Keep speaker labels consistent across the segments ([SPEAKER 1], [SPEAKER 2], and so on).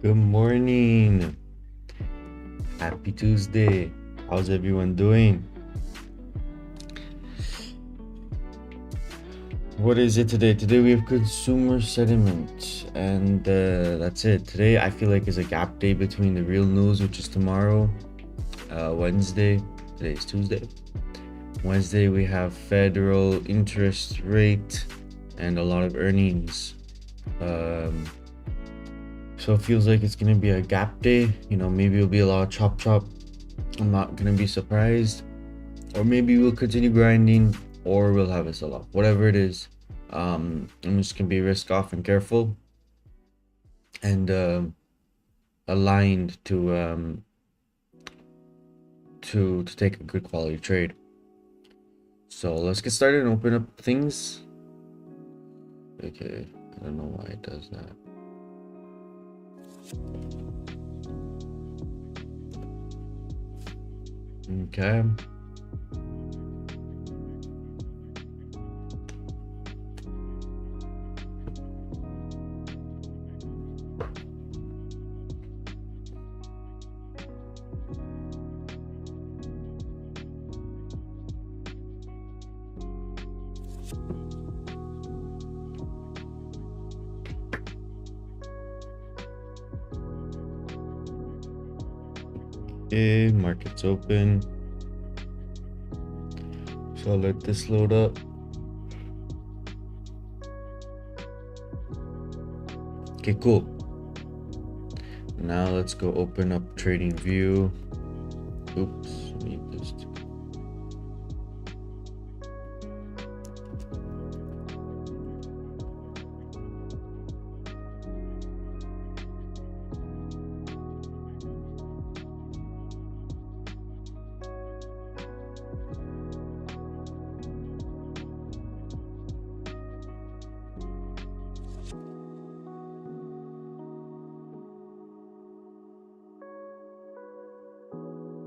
[SPEAKER 1] Good morning. Happy Tuesday. How's everyone doing? What is it today? Today we have consumer sentiment, and that's it. Today I feel like is a gap day between the real news, which is tomorrow, Wednesday. Today is Tuesday. Wednesday we have federal interest rate and a lot of earnings. So it feels like it's gonna be a gap day. Maybe it'll be a lot of chop. I'm not gonna be surprised. Or maybe we'll continue grinding, or we'll have a sell-off. Whatever it is, I'm just gonna be risk off and careful, and aligned to take a good quality trade. So let's get started and open up things. Okay, I don't know why it does that. Okay. Okay, market's open. So I'll let this load up. Okay, cool. Now let's go open up trading view. Oops, need this too.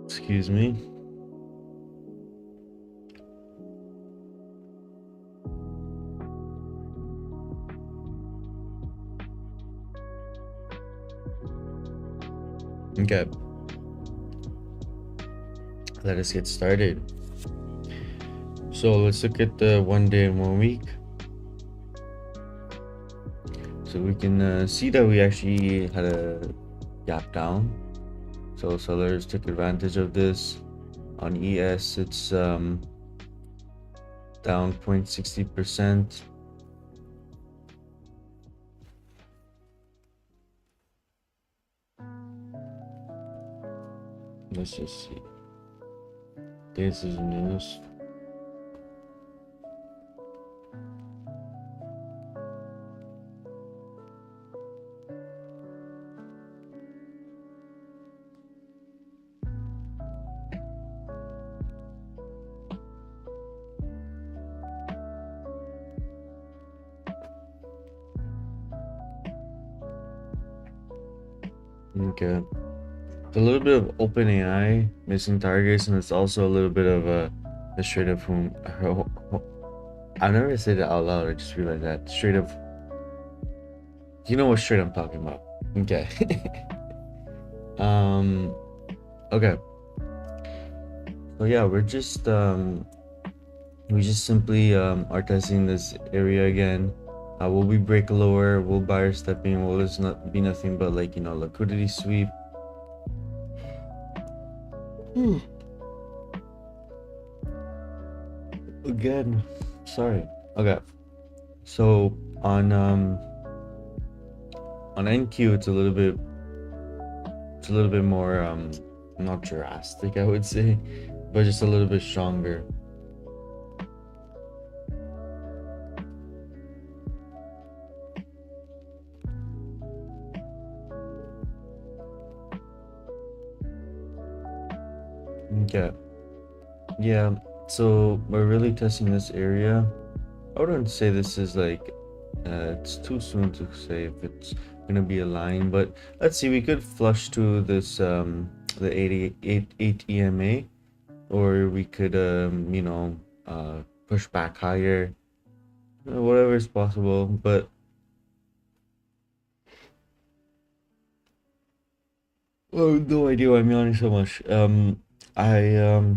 [SPEAKER 1] Excuse me. Okay. Let us get started. So let's look at the 1 day and 1 week. So we can see that we actually had a gap down. So sellers took advantage of this. On ES, it's down 0.60%. Let's just see. This is news. Okay. It's a little bit of OpenAI missing targets, and it's also a little bit of a straight up whom. I never said it out loud. I just realized that straight up. You know what straight I'm talking about. Okay. Okay. So yeah, we just simply are testing this area again. Will we break lower? Will buyer step in? Will this not be nothing but like liquidity sweep? Again, sorry. Okay, so on NQ it's a little bit It's a little bit more not drastic, I would say, but just a little bit stronger. Okay. Yeah. So we're really testing this area. I wouldn't say this is like it's too soon to say if it's gonna be a line, but let's see. We could flush to this the 88 EMA, or we could push back higher, whatever is possible. But oh, no idea why I'm yawning so much. I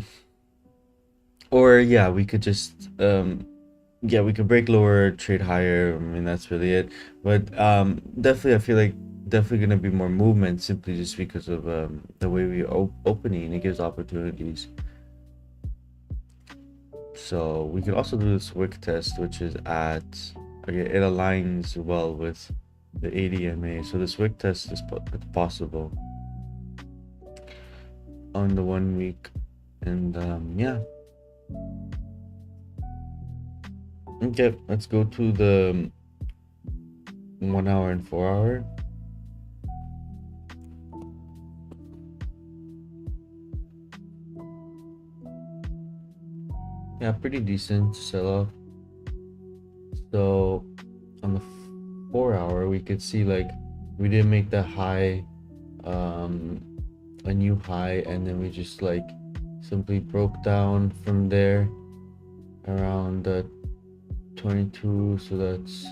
[SPEAKER 1] or yeah, we could just yeah, we could break lower, trade higher. I mean, that's really it. But definitely, I feel like definitely gonna be more movement simply just because of the way we opening. It gives opportunities. So we could also do this wick test, which is at okay, it aligns well with the ADMA. So this wick test is possible on the 1 week, and yeah. Okay, let's go to the 1 hour and 4 hour. Yeah, pretty decent sell off. So on the 4 hour, we could see like we didn't make the high, a new high, and then we just like simply broke down from there around the 22. So that's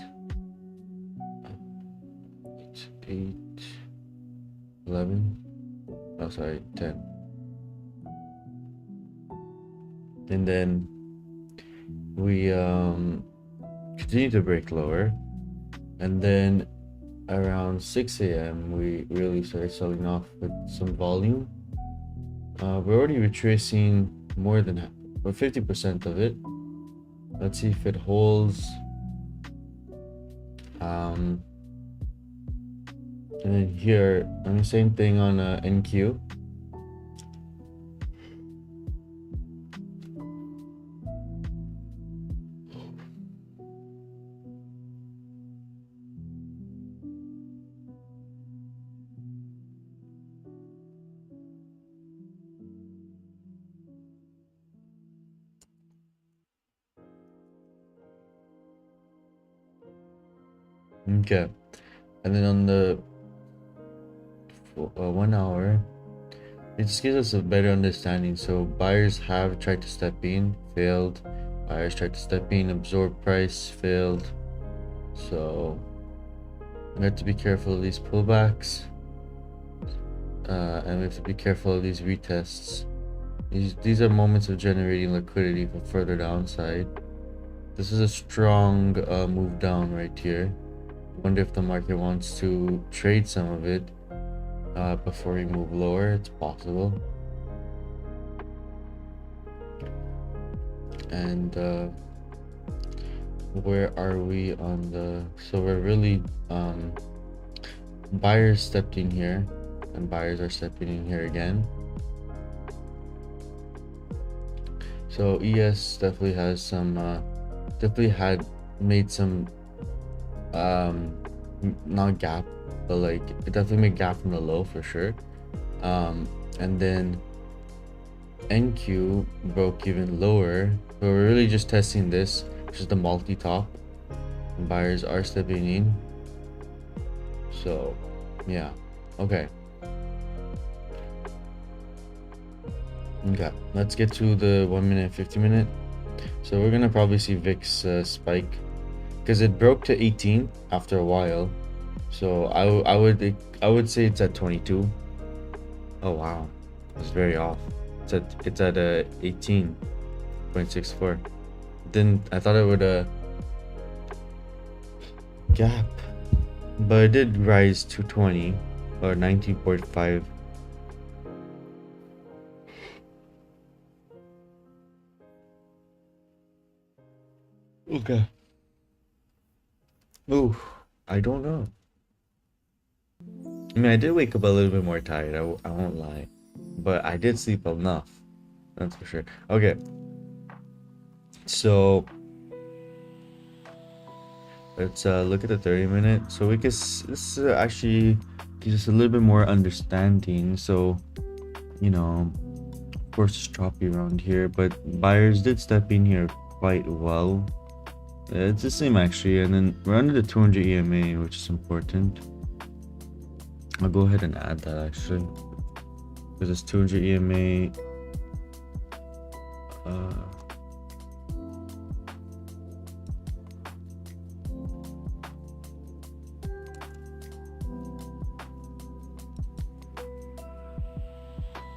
[SPEAKER 1] 8, 11. Oh, sorry, 10. And then we continue to break lower, and then around 6 a.m. we really started selling off with some volume. We're already retracing more than half, or 50% of it. Let's see if it holds. And then here, and the same thing on NQ. Okay, and then on the 1 hour, it just gives us a better understanding. So buyers have tried to step in, failed. Buyers tried to step in, absorb price, failed. So we have to be careful of these pullbacks, and we have to be careful of these retests. These are moments of generating liquidity for further downside. This is a strong move down right here. Wonder if the market wants to trade some of it before we move lower. It's possible. And where are we on the? So we're really buyers stepped in here, and buyers are stepping in here again. So ES definitely has some definitely had made some not gap, but like it definitely made gap from the low for sure. And then NQ broke even lower, but we're really just testing this, which is the multi-top. Buyers are stepping in. So yeah, okay. Okay, let's get to the 1 minute, 50 minute. So we're gonna probably see VIX spike because it broke to 18 after a while. So I would say it's at 22. Oh wow, it's very off. It's at 18.64. Then I thought it would gap, but it did rise to 20 or 19.5. Okay. Ooh, I don't know. I mean, I did wake up a little bit more tired. I won't lie, but I did sleep enough. That's for sure. Okay, so let's look at the 30 minute. So we can this actually gives us a little bit more understanding. So you know, of course, it's choppy around here, but buyers did step in here quite well. It's the same actually, and then we're under the 200 EMA, which is important. I'll go ahead and add that actually, because it's 200 EMA.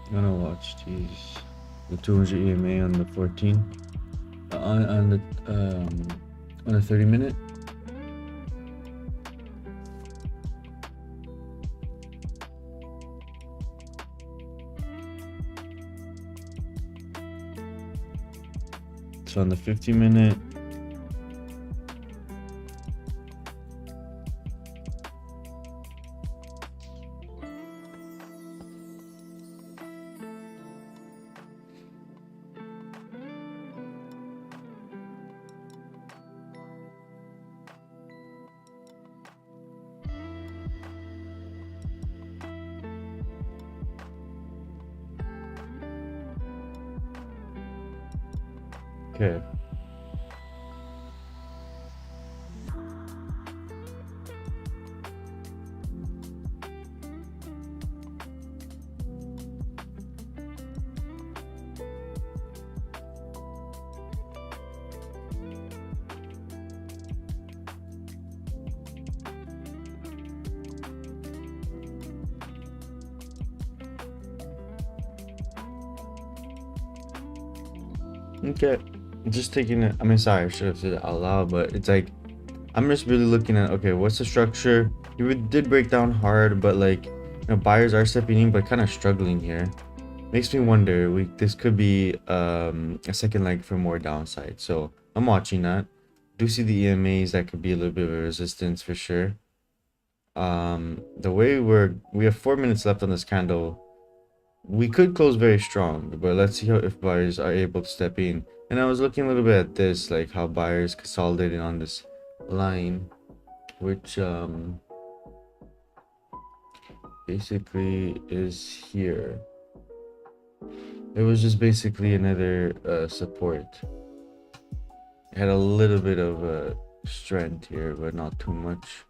[SPEAKER 1] I'm gonna watch these. The 200 EMA on the 14, on the 30 minute. So on the 50 minute, okay. Okay, just taking it. I mean, sorry, I should have said it out loud, but it's like I'm just really looking at, okay, what's the structure? It did break down hard, but like, buyers are stepping in, but kind of struggling here. Makes me wonder. This could be a second leg for more downside. So I'm watching that. Do see the EMAs that could be a little bit of a resistance for sure. The way we have 4 minutes left on this candle. We could close very strong, but let's see how if buyers are able to step in. And I was looking a little bit at this, like how buyers consolidated on this line, which basically is here. It was just basically another support. It had a little bit of strength here, but not too much.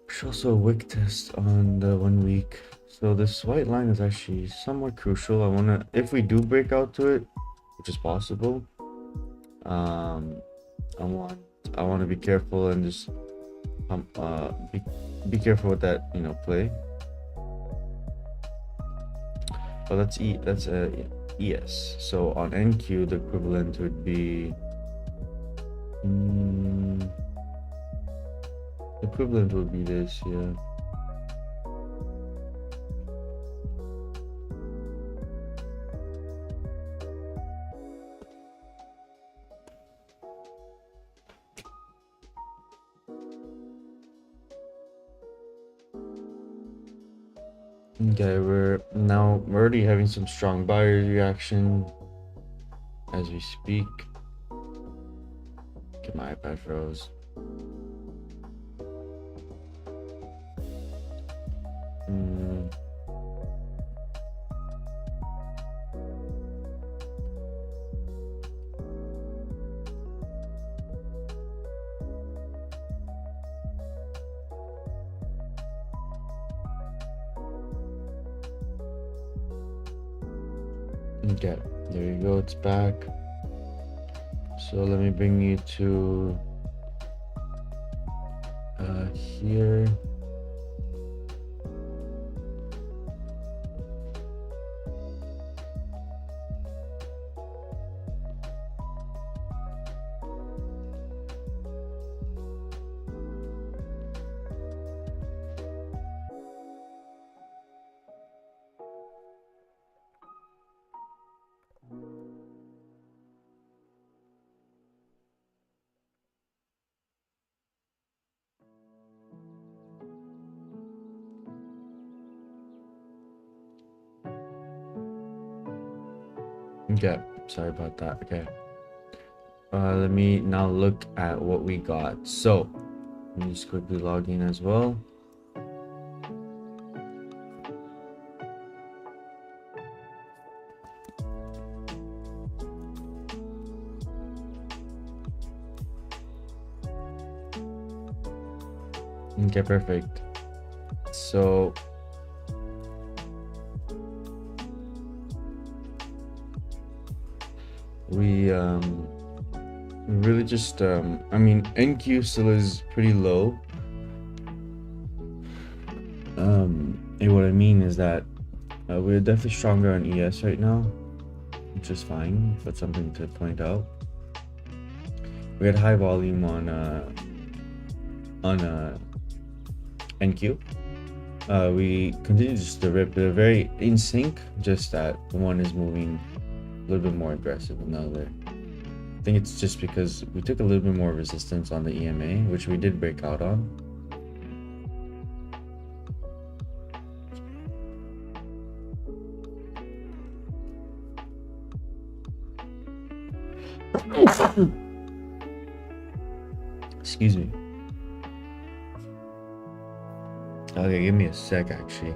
[SPEAKER 1] There's also a wick test on the 1 week. So this white line is actually somewhat crucial. I wanna, if we do break out to it, which is possible, um, I want to be careful and just be careful with that play. But that's ES. So on NQ the equivalent would be this, yeah. Okay, we're already having some strong buyer reaction as we speak. Get my iPad froze. Okay, there you go, it's back. So let me bring you to here. Okay, sorry about that. Okay. Let me now look at what we got. So, let me just quickly log in as well. Okay, perfect. So, we really just I mean NQ still is pretty low. And what I mean is that we're definitely stronger on ES right now, which is fine, but something to point out. We had high volume on NQ. We continue just to rip. They're very in sync, just that one is moving a little bit more aggressive than the other. I think it's just because we took a little bit more resistance on the EMA, which we did break out on. Excuse me. Okay, give me a sec actually.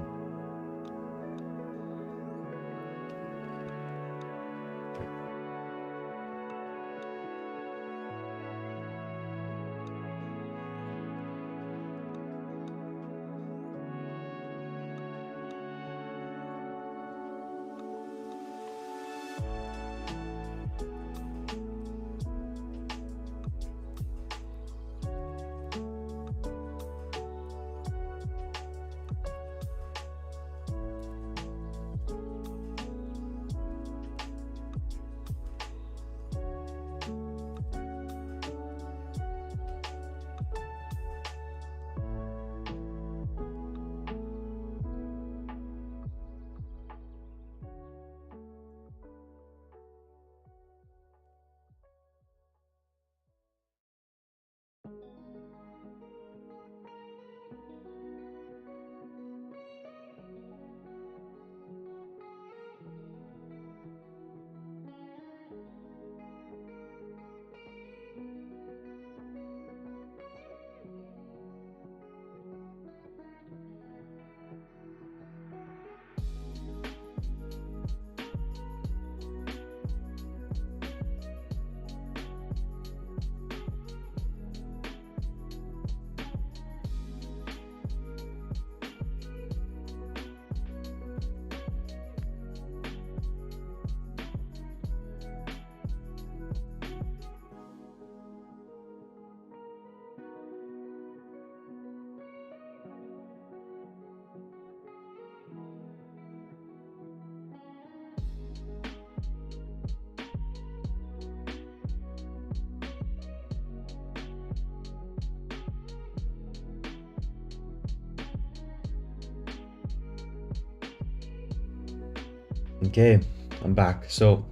[SPEAKER 1] Okay, I'm back. So,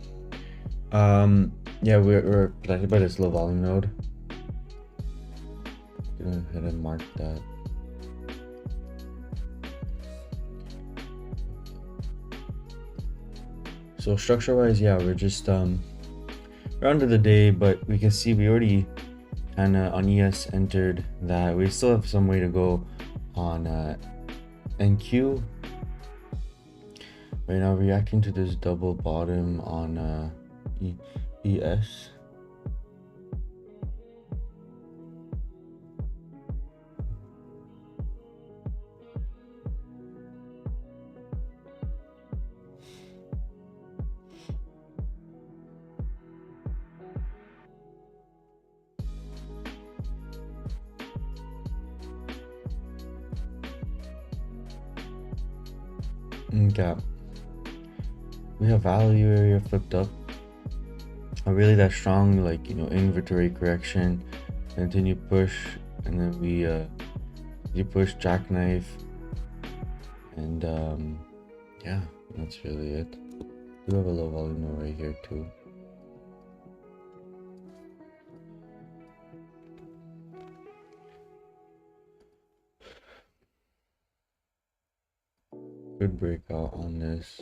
[SPEAKER 1] yeah, we're protected by this low volume node. Go ahead and mark that. So structure-wise, yeah, we're just we're under the day, but we can see we already kind of on ES entered that. We still have some way to go on NQ. Right now, reacting to this double bottom on ES. Okay. We have value area flipped up. Really that strong, like, you know, inventory correction, continue push, and then you push jackknife, and yeah, that's really it. We have a low volume right here too. Good breakout on this.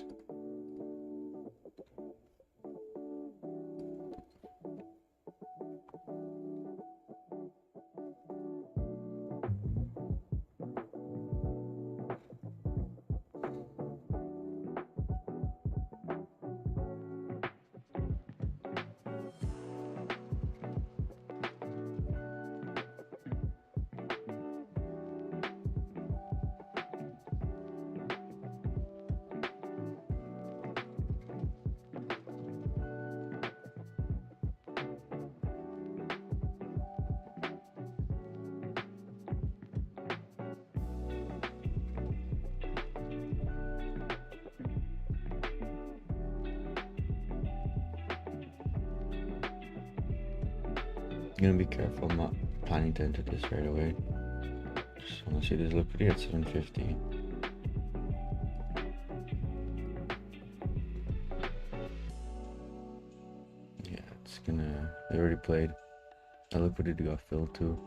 [SPEAKER 1] gonna be careful. I'm not planning to enter this right away. Just want to see this liquidity at 750. Yeah, it's gonna. They already played. That liquidity got filled too.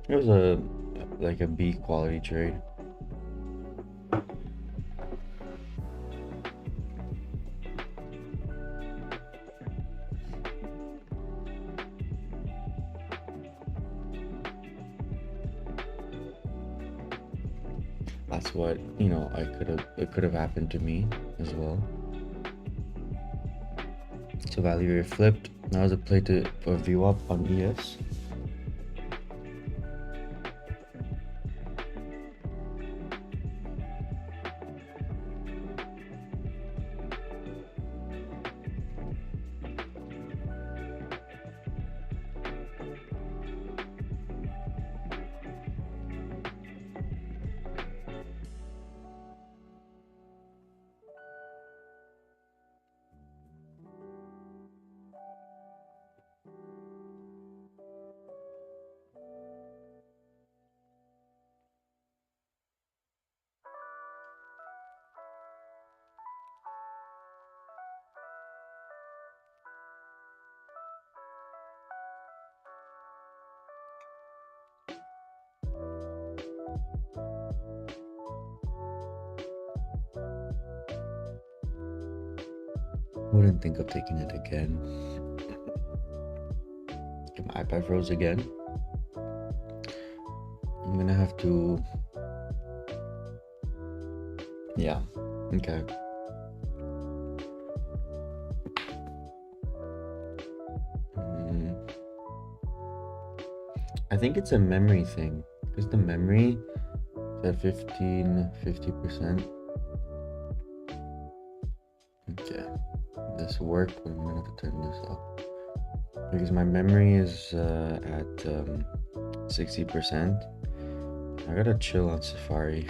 [SPEAKER 1] It was a B quality trade. That's what, it could have happened to me as well. So value area flipped. Now is a play to for view up on ES. Wouldn't think of taking it again. If my iPad froze again, I'm gonna have to. Yeah. Okay. I think it's a memory thing because the memory is at 50%. Okay. This worked, but I'm gonna have to turn this up because my memory is at 60%. I gotta chill on Safari.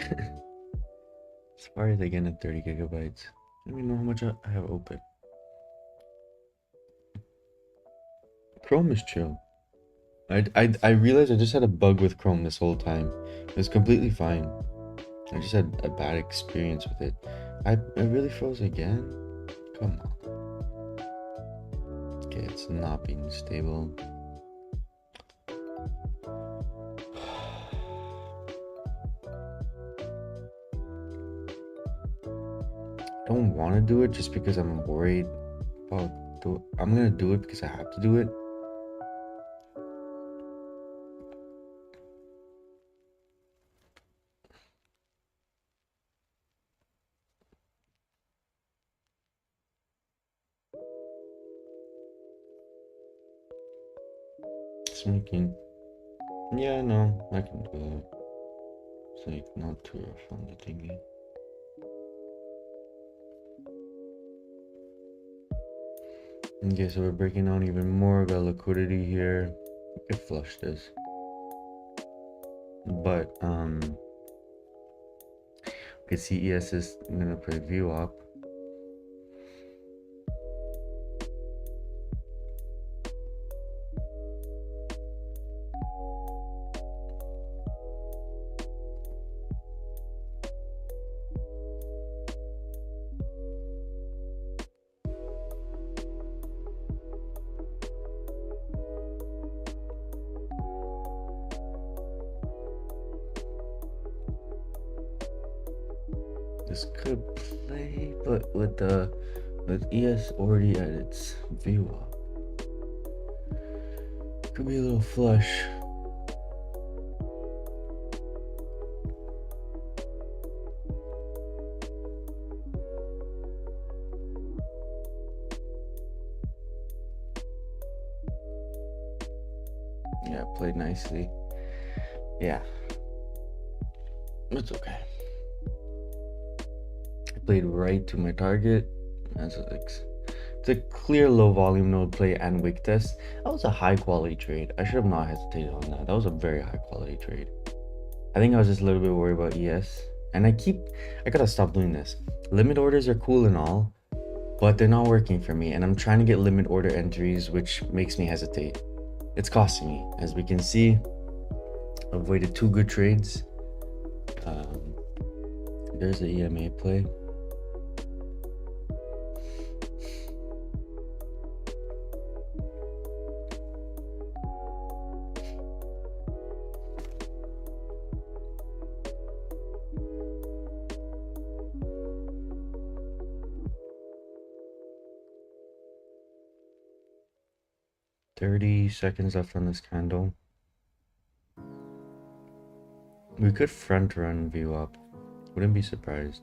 [SPEAKER 1] Safari is again at 30 gigabytes. I don't even know how much I have open. Chrome is chill. I realized I just had a bug with Chrome this whole time. It was completely fine. I just had a bad experience with it. It really froze again? Come on. Okay, it's not being stable. I don't want to do it just because I'm worried about I'm gonna do it because I have to do it. Smoking. Yeah, no, I can do that. It's like not too rough on the thingy. Okay, so we're breaking down even more. Got liquidity here. We could flush this. But we could see ES is gonna play view up. This could play, but with ES already at its view up, could be a little flush. Yeah, played nicely. Yeah, it's okay. Played right to my target. It's a clear low volume node play and wick test. That was a high quality trade. I should have not hesitated on that. That was a very high quality trade. I think I was just a little bit worried about ES And I gotta stop doing this. Limit orders are cool and all, but they're not working for me. And I'm trying to get limit order entries, which makes me hesitate. It's costing me. As we can see, avoided 2 good trades. Um, there's the EMA play. $30 left on this candle. We could front run view up. Wouldn't be surprised.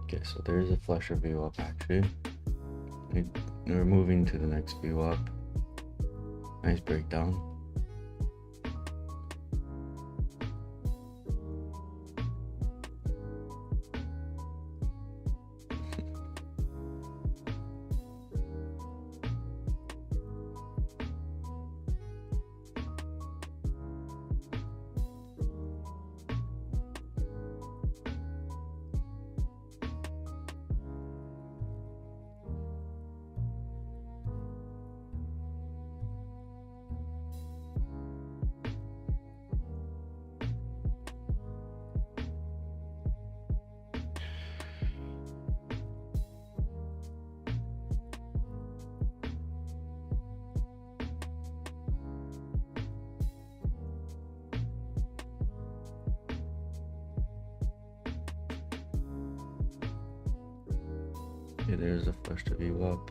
[SPEAKER 1] Okay, so there is a flusher view up actually. We're moving to the next view up. Nice breakdown. Okay, there's a flusher view up.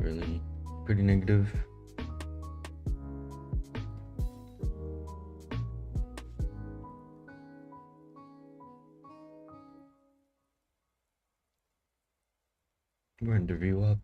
[SPEAKER 1] Really pretty negative. We're in the view up.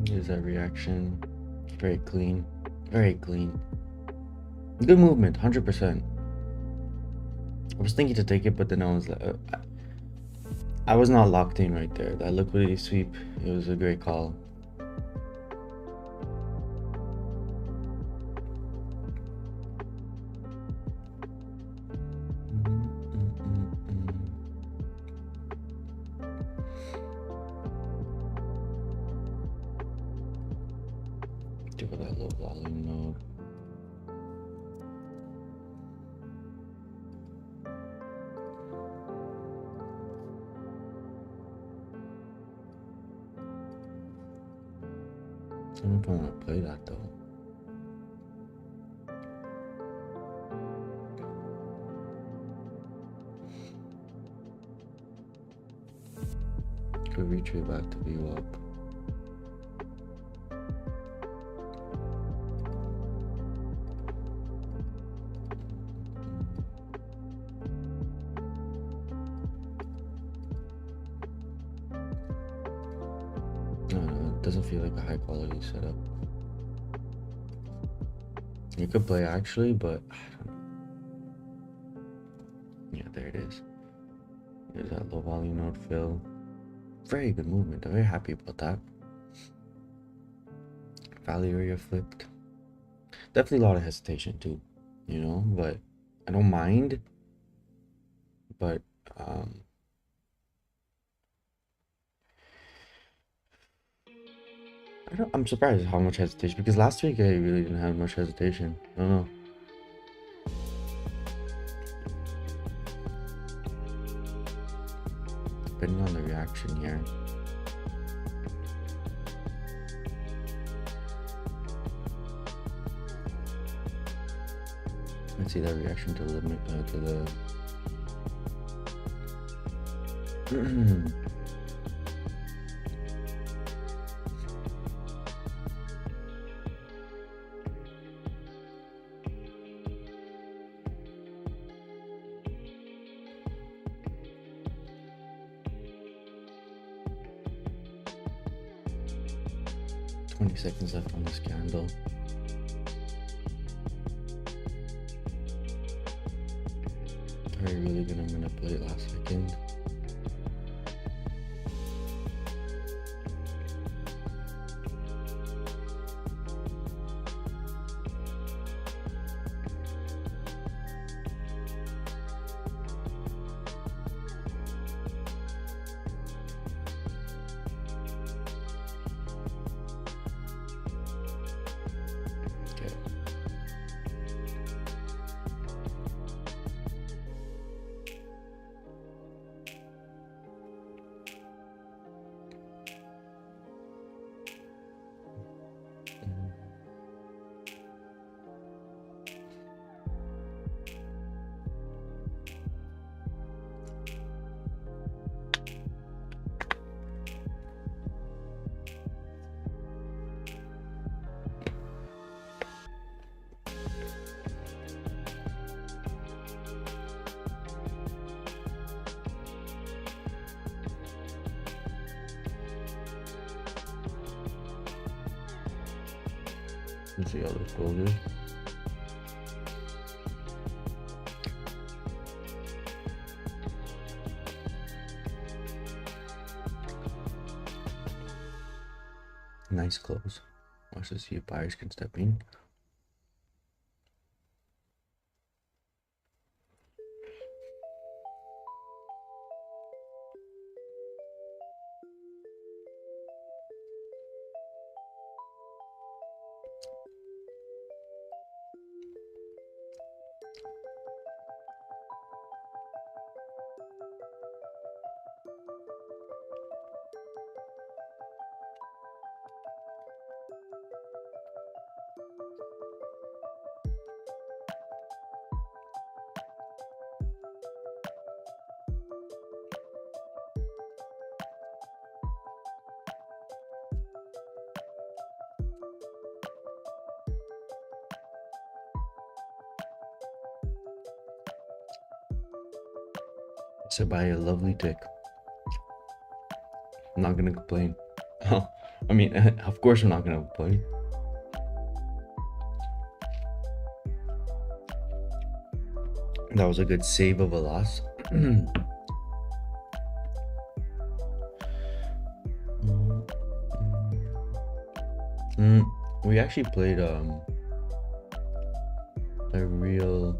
[SPEAKER 1] Here's that reaction. Very clean. Very clean. Good movement, 100%. I was thinking to take it, but then I was like, I was not locked in right there. That liquidity sweep, it was a great call. Do that low volume node. I don't know if I want to play that though. Could retrade back to view up. No, it doesn't feel like a high quality setup. You could play actually, but yeah, there it is. There's that low volume node fill. Very good movement. I'm very happy about that. Value area flipped. Definitely a lot of hesitation too, you know, but I don't mind. But I'm surprised how much hesitation, because last week I really didn't have much hesitation. I don't know. Depending on the reaction here. Let's see that reaction to the seconds left on this candle. Are you really gonna manipulate last second? Let's see how this goes. Nice close. Watch to see if buyers can step in. So buy a lovely tick. I'm not gonna complain. I mean, of course I'm not gonna complain. That was a good save of a loss. We actually played a real.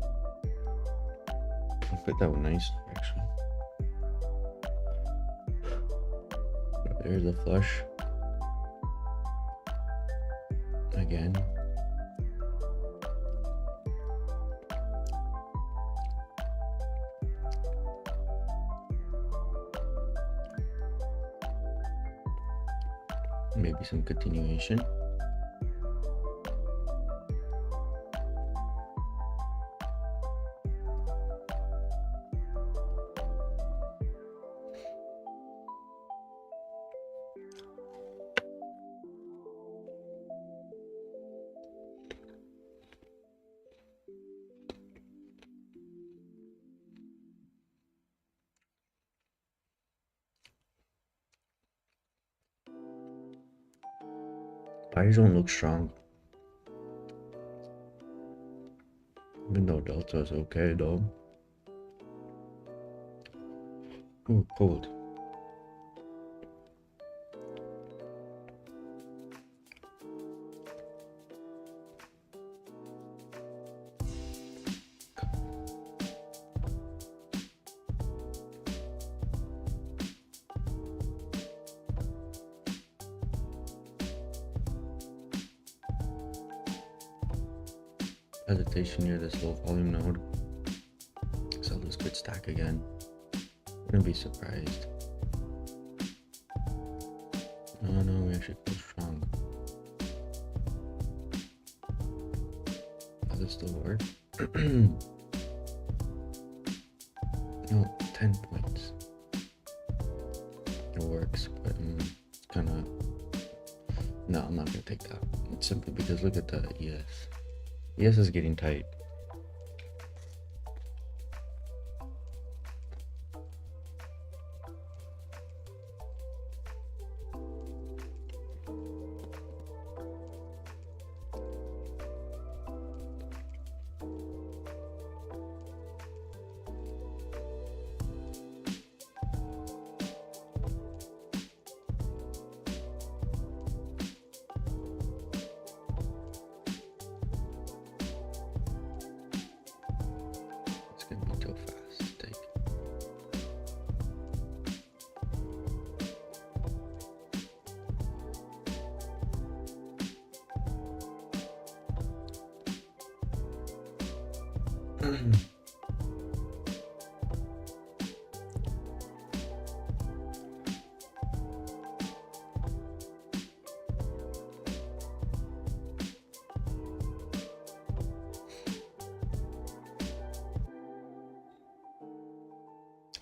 [SPEAKER 1] I put that one nice actually. There's a flush again. Maybe some continuation. Buyers don't look strong. Even though Delta is okay though. Ooh, cold. hesitation near this low volume node. Sell this good stack again. Wouldn't be surprised. Oh no, we actually go strong. Does this still work? No, 10 points. It works, but it's kind of... No, I'm not going to take that. It's simply because look at the ES. ES is getting tight. It's going to be too fast to take.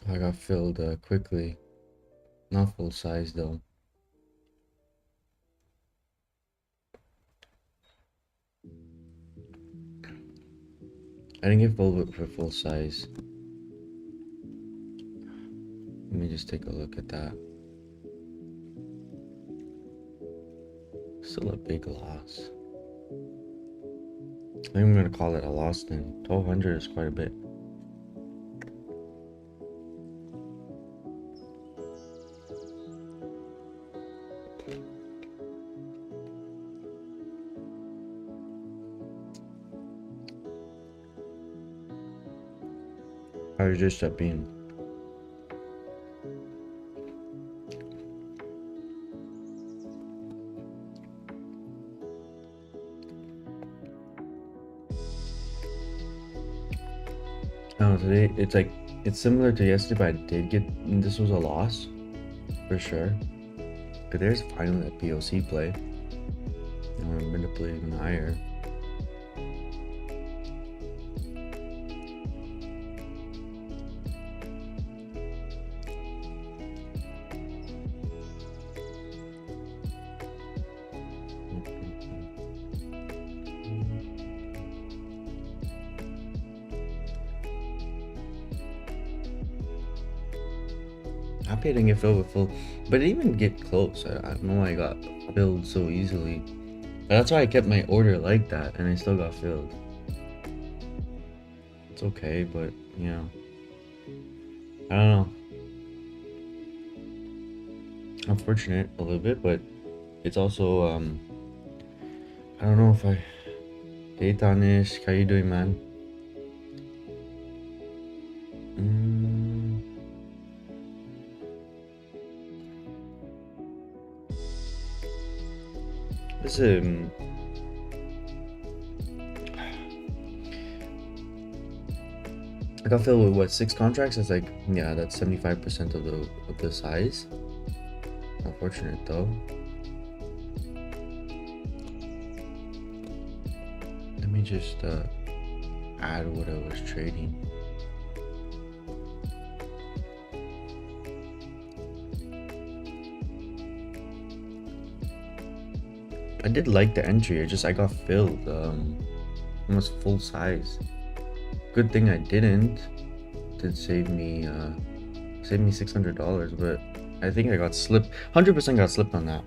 [SPEAKER 1] I got filled quickly. Not full size though. I didn't get filled for full size. Let me just take a look at that. Still a big loss. I think I'm gonna call it a loss then. 1200 is quite a bit. How is your step being? Oh, today it's like it's similar to yesterday, but I did get this was a loss for sure. But there's finally that POC play. I'm gonna play even higher. Happy I didn't get filled with full, but it didn't even get close. I don't know why I got filled so easily. That's why I kept my order like that, and I still got filled. It's okay, but you know, I don't know. Unfortunate a little bit, but it's also I don't know if I. Hey Tanish, how you doing, man? Listen, I got filled with what 6 contracts. It's like yeah, that's 75% of the size. Unfortunate though. Let me just add what I was trading. I did like the entry. I got filled almost full size. Good thing I didn't. Did save me $600, but I think I got slipped. 100% got slipped on that.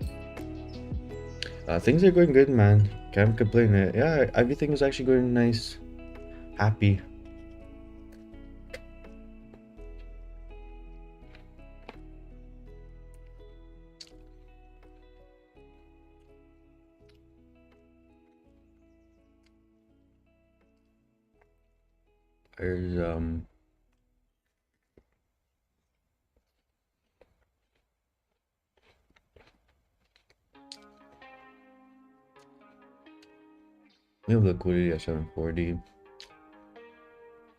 [SPEAKER 1] Things are going good, man. Can't complain. Yeah, everything is actually going nice. Happy. There's We have liquidity at 740.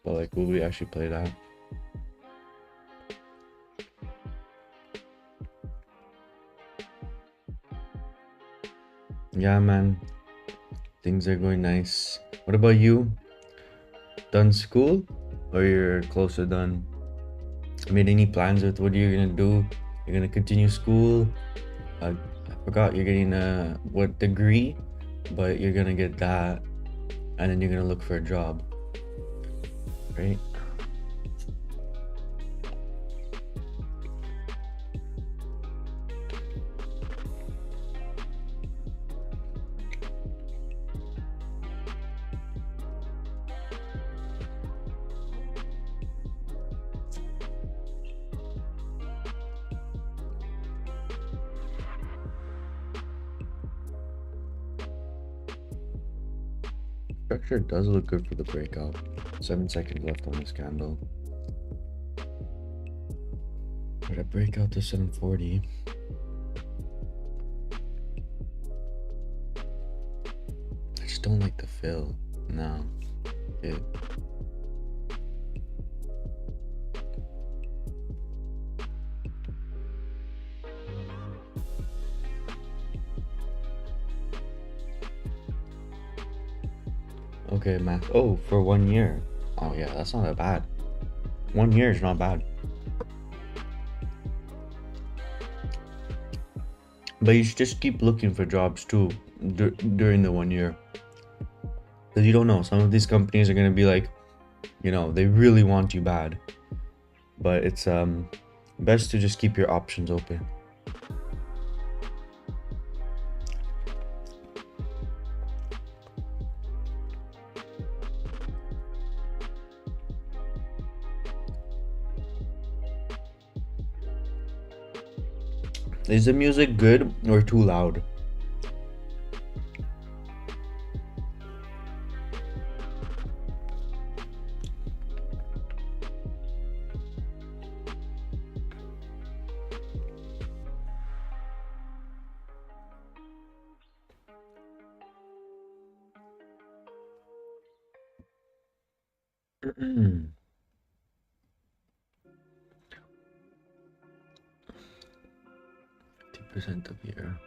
[SPEAKER 1] But like, will we actually play that? Yeah, man. Things are going nice. What about you? Done school? Or you're close to done? Made any plans with what you're gonna do? You're gonna continue school? I forgot you're getting a what degree, but you're gonna get that, and then you're gonna look for a job, right? Structure does look good for the breakout. 7 seconds left on this candle. But I break out to 740. I just don't like the fill. No. It. Okay, math. Oh, for 1 year. Oh yeah, that's not that bad. 1 year is not bad. But you should just keep looking for jobs too during the 1 year. Because you don't know. Some of these companies are going to be like, they really want you bad. But it's best to just keep your options open. Is the music good or too loud? Mm. 50% of year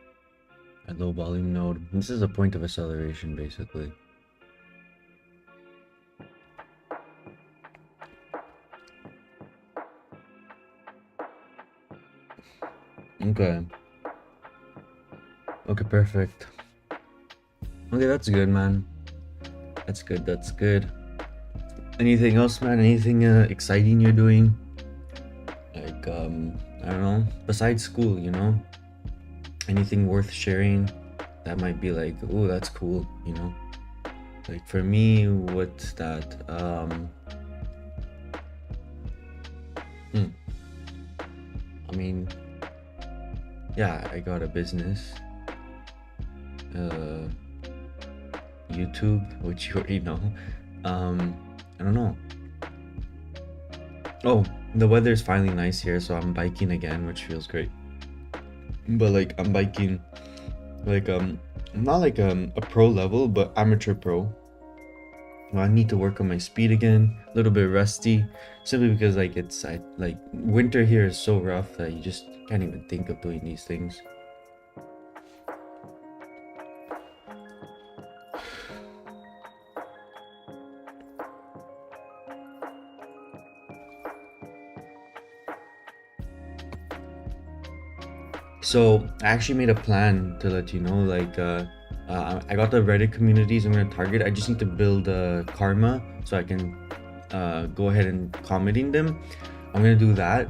[SPEAKER 1] at low volume node. This is a point of acceleration basically. Okay. Okay, perfect. Okay, that's good, man. That's good, that's good. Anything else, man? Anything exciting you're doing? Like, I don't know, besides school, Anything worth sharing that might be like, oh, that's cool, Like for me, what's that? I mean, yeah, I got a business. YouTube, which you already know. I don't know. Oh, the weather's finally nice here, so I'm biking again, which feels great. But like I'm biking like not like a pro level, but amateur pro. Well, I need to work on my speed again, a little bit rusty, simply because like like winter here is so rough that you just can't even think of doing these things. So I actually made a plan to let you know, like I got the Reddit communities I'm gonna target. I just need to build karma so I can go ahead and commenting them. I'm gonna do that,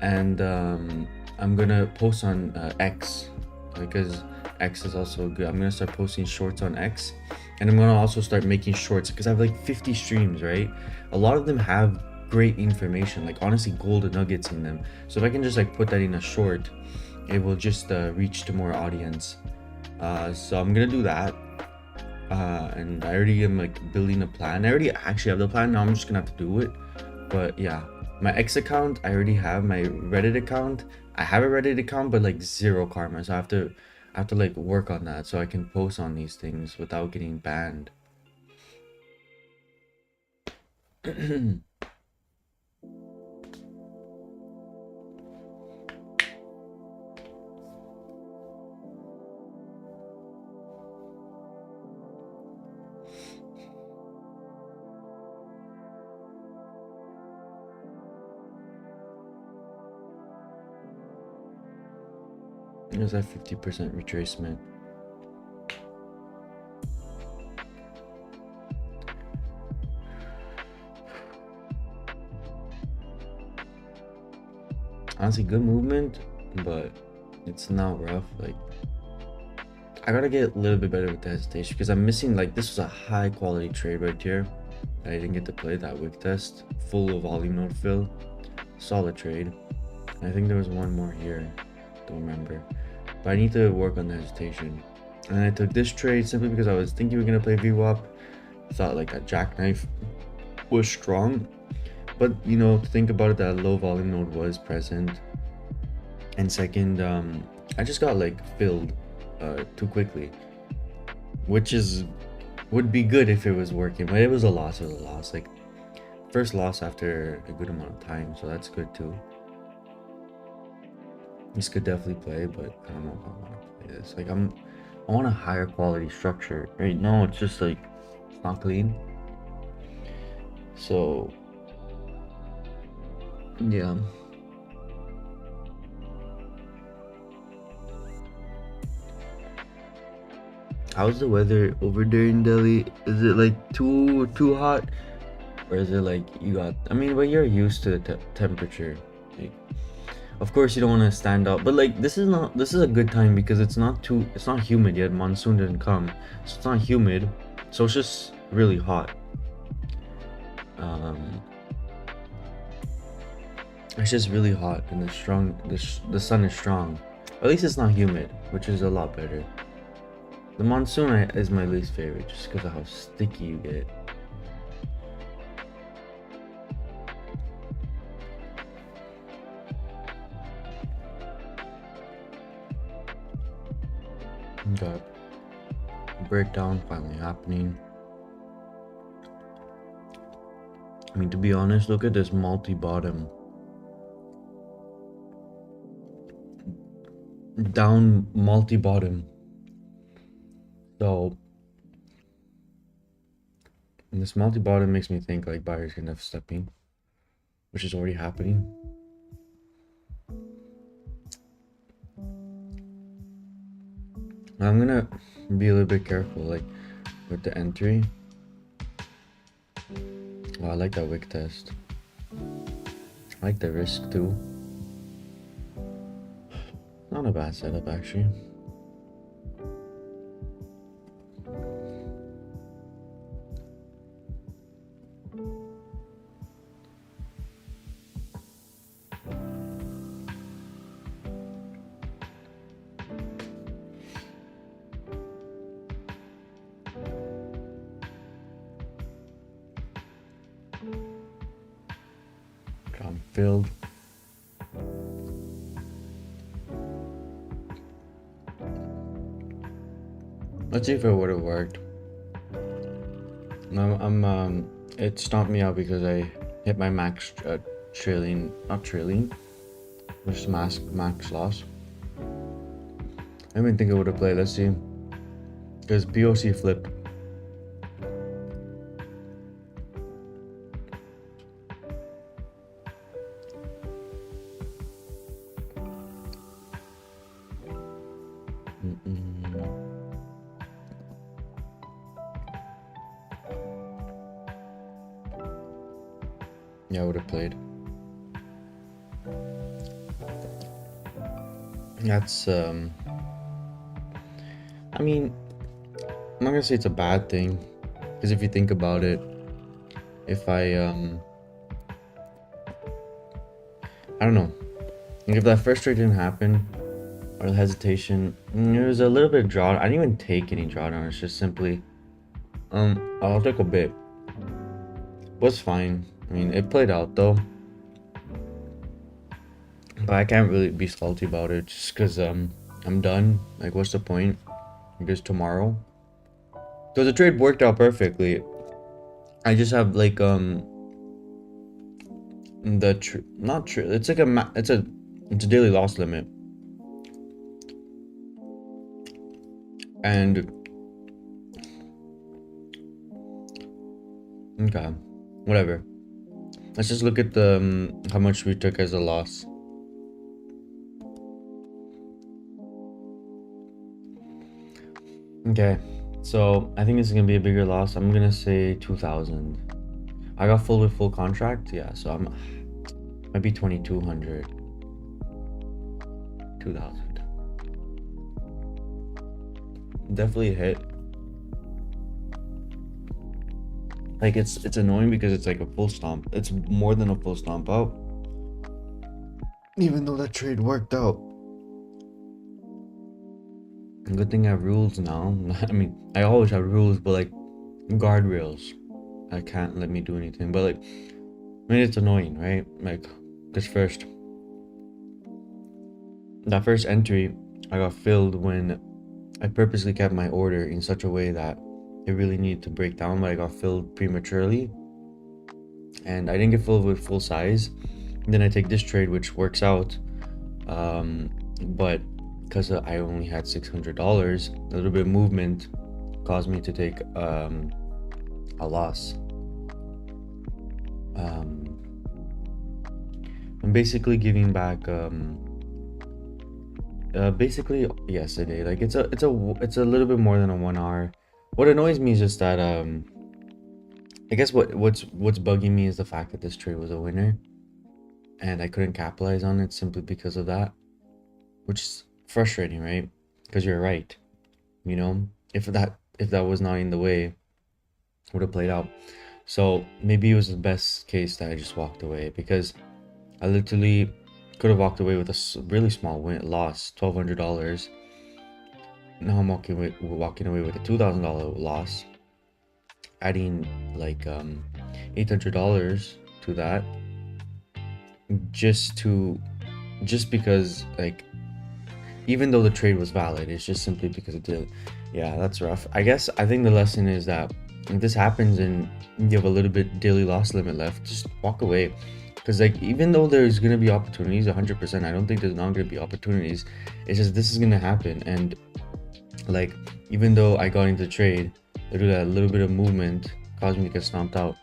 [SPEAKER 1] and I'm gonna post on X because X is also good. I'm gonna start posting shorts on X, and I'm gonna also start making shorts because I have like 50 streams, right? A lot of them have great information, like honestly golden nuggets in them. So if I can just like put that in a short, it will just reach to more audience. So I'm gonna do that. And I already am like building a plan. I already actually have the plan. Now I'm just gonna have to do it. But yeah, my X account I already have. My Reddit account, I have a Reddit account, but like zero karma. So I have to like work on that so I can post on these things without getting banned. There's that 50% retracement. Honestly, good movement, but it's not rough. Like, I gotta get a little bit better with the hesitation because I'm missing, like, this was a high quality trade right here. I didn't get to play that wick test. Full of volume node fill. Solid trade. I think there was one more here. Don't remember. But I need to work on the hesitation. And I took this trade simply because I was thinking we were gonna play VWAP. Thought like a jackknife was strong. But you know, to think about it, that low volume node was present. And second, I just got like filled too quickly. Which would be good if it was working, but it was a loss. It was a loss. Like first loss after a good amount of time, so that's good too. This could definitely play, but I don't know if I want to play this. Like I want a higher quality structure. Right now it's just like it's not clean. So yeah. How's the weather over there in Delhi? Is it like too hot, or is it like you got? I mean, but you're used to the temperature. Like, of course you don't want to stand out, but like this is a good time because it's not humid yet. Monsoon didn't come, so it's not humid. So it's just really hot. It's just really hot and the sun is strong. At least it's not humid, which is a lot better. The monsoon is my least favorite just because of how sticky you get. Got breakdown finally happening. I mean, to be honest, look at this multi-bottom. Down multi-bottom. So this multi-bottom makes me think like buyers gonna have stepping, which is already happening. I'm gonna be a little bit careful like with the entry. Oh, I like that wick test. I like the risk too. Not a bad setup actually. I'm filled. Let's see if it would have worked. It stomped me out because I hit my max not trailing, just max loss. I didn't think it would have played. Let's see, because POC flipped. Yeah, I would have played. That's I mean, I'm not gonna say it's a bad thing, because if you think about it, if I don't know, if that first trade didn't happen, or the hesitation, there was a little bit of drawdown. I didn't even take any drawdown. It's just simply I'll take a bit. Was fine. I mean, it played out though, but I can't really be salty about it just because I'm done. Like, what's the point? Because tomorrow, because the trade worked out perfectly. I just have like not true. It's like it's a daily loss limit, and okay, whatever. Let's just look at the how much we took as a loss. Okay, so I think this is gonna be a bigger loss. I'm gonna say 2,000. I got full contract, yeah. So I'm might be 2,200, 2,000. Definitely a hit. Like it's annoying because it's like a full stomp. It's more than a full stomp out. Even though that trade worked out. Good thing I have rules now. I mean, I always have rules, but like guardrails. I can't let me do anything. But like, I mean, it's annoying, right? Like, cause that first entry, I got filled when I purposely kept my order in such a way that it really needed to break down, but I got filled prematurely, and I didn't get filled with full size. And then I take this trade, which works out, but because I only had $600, a little bit of movement caused me to take a loss. I'm basically giving back basically yesterday. Like it's a little bit more than a 1 hour. What annoys me is just that I guess what's bugging me is the fact that this trade was a winner and I couldn't capitalize on it simply because of that, which is frustrating, right? Because you're right, you know, if that was not in the way, would have played out. So maybe it was the best case that I just walked away, because I literally could have walked away with a really small loss, $1,200. Now I'm walking away with a $2,000 loss, adding like $800 to that, just because, like, even though the trade was valid, it's just simply because it did. Yeah, that's rough. I think the lesson is that if this happens and you have a little bit daily loss limit left, just walk away. Because like, even though there's gonna be opportunities, 100%, I don't think there's not gonna be opportunities. It's just this is gonna happen, and like, even though I got into trade, literally a little bit of movement caused me to get stomped out.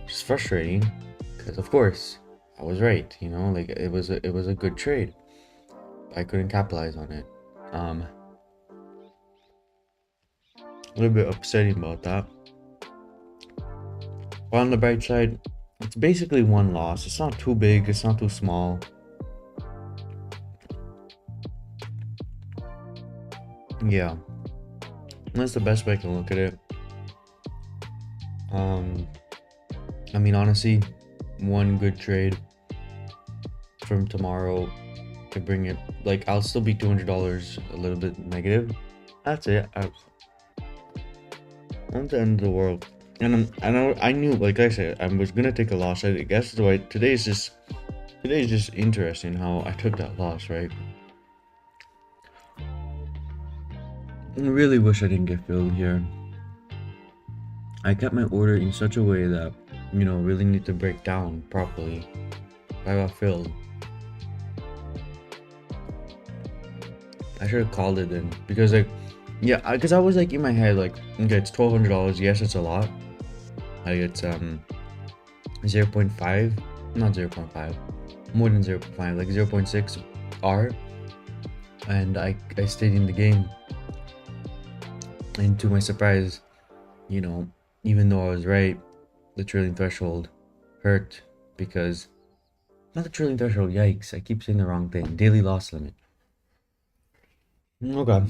[SPEAKER 1] It's frustrating, because of course I was right. You know, like it was a good trade. I couldn't capitalize on it. A little bit upsetting about that. But on the bright side, it's basically one loss. It's not too big, it's not too small. Yeah, that's the best way I can look at it. I mean, honestly, one good trade from tomorrow could bring it, like, I'll still be $200 a little bit negative. That's it. Not the end of the world. And I knew, like I said, I was gonna take a loss. I guess the way today's just interesting how I took that loss, right? I really wish I didn't get filled here. I kept my order in such a way that, you know, really need to break down properly. I got filled. I should have called it then, because like, yeah, because I was like in my head like, okay, it's $1,200. Yes, it's a lot. Like it's 0.5, not 0.5, more than 0.5, like 0.6 R, and I stayed in the game. And to my surprise, you know, even though I was right, the trailing threshold hurt, because not the trailing threshold. Yikes! I keep saying the wrong thing. Daily loss limit. Okay,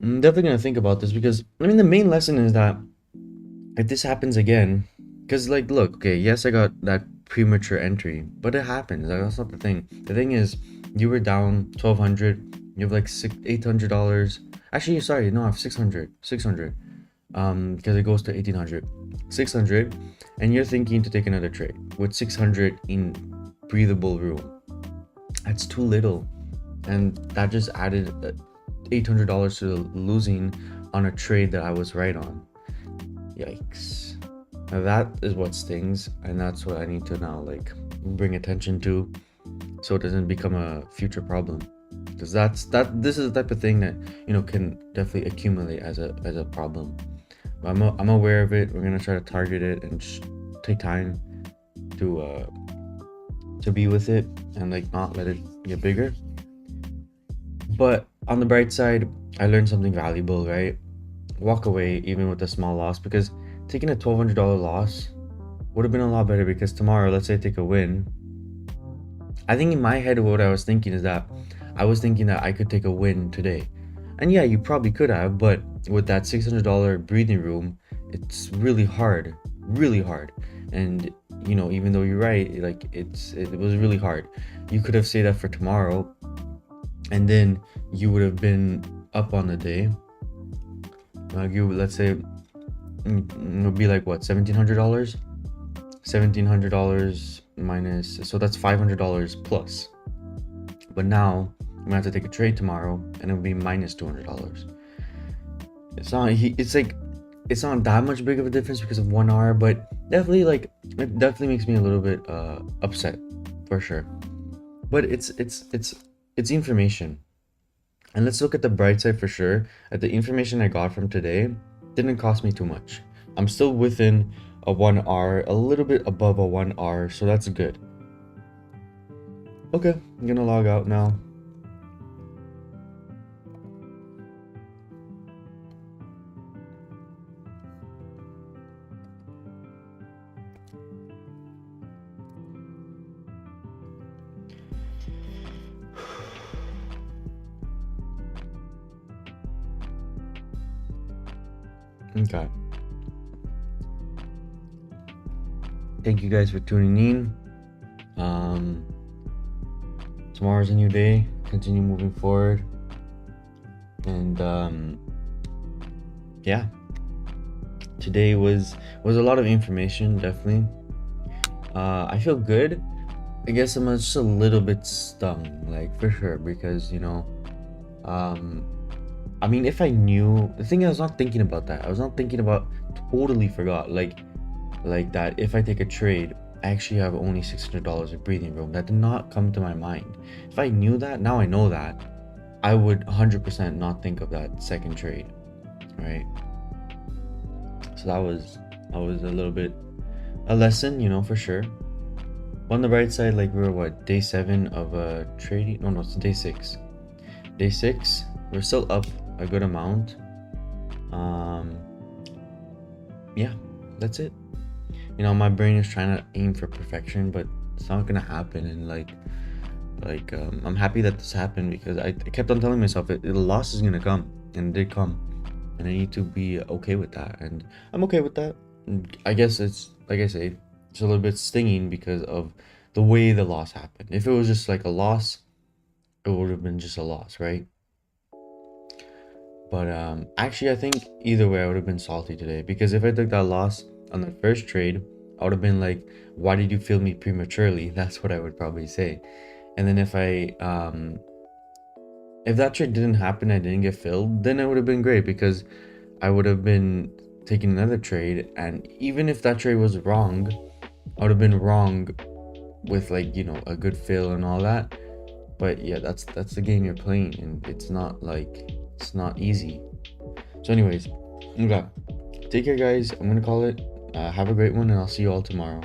[SPEAKER 1] I'm definitely gonna think about this, because I mean the main lesson is that if this happens again, because like, look, okay, yes, I got that premature entry, but it happens. That's not the thing. The thing is, you were down 1,200. You have like $800. Actually, sorry, no, I have 600. Because it goes to 1,800, 600, and you're thinking to take another trade with 600 in breathable room. That's too little, and that just added $800 to losing on a trade that I was right on. Yikes. Now that is what stings, and that's what I need to now, like, bring attention to, so it doesn't become a future problem. Because this is the type of thing that can definitely accumulate as a problem. But I'm aware of it. We're gonna try to target it and just take time to be with it and like not let it get bigger. But on the bright side, I learned something valuable, right? Walk away even with a small loss, because taking a $1,200 loss would have been a lot better, because tomorrow, let's say I take a win. I think in my head, what I was thinking is that I was thinking that I could take a win today. And yeah, you probably could have, but with that $600 breathing room, it's really hard, really hard. And even though you're right, like it was really hard. You could have saved that for tomorrow, and then you would have been up on the day. Like let's say it would be like what, $1,700? $1,700 minus, so that's $500 plus. But now I'm gonna have to take a trade tomorrow, and it'll be minus $200. It's not that much big of a difference because of 1 hour, but it definitely makes me a little bit upset, for sure. But it's information. And let's look at the bright side for sure. At the information I got from today didn't cost me too much. I'm still within a 1 hour, a little bit above a 1 hour, so that's good. Okay, I'm gonna log out now. Okay. Thank you guys for tuning in. Tomorrow's a new day. Continue moving forward. And yeah. Today was a lot of information, definitely. I feel good. I guess I'm just a little bit stung, like for sure, because I mean, if I knew, the thing I was not thinking about that. I was not thinking about, totally forgot, like that if I take a trade, I actually have only $600 of breathing room. That did not come to my mind. If I knew that, now I know that, I would 100% not think of that second trade, right? So that was a little bit a lesson, for sure. On the bright side, like we're what, day 7 of trading? No, it's day 6. Day 6, we're still up a good amount. Yeah, that's it. My brain is trying to aim for perfection, but it's not gonna happen. And I'm happy that this happened, because I kept on telling myself the loss is gonna come, and it did come, and I need to be okay with that, and I'm okay with that. I guess it's, like I say, it's a little bit stinging because of the way the loss happened. If it was just like a loss, it would have been just a loss, right? But actually, I think either way I would have been salty today, because if I took that loss on the first trade, I would have been like, why did you fill me prematurely? That's what I would probably say. And then if that trade didn't happen, I didn't get filled, then it would have been great, because I would have been taking another trade, and even if that trade was wrong, I would have been wrong with a good fill and all that. But yeah, that's the game you're playing, and it's not easy. So anyways, okay, take care guys. I'm gonna call it. Have a great one, and I'll see you all tomorrow.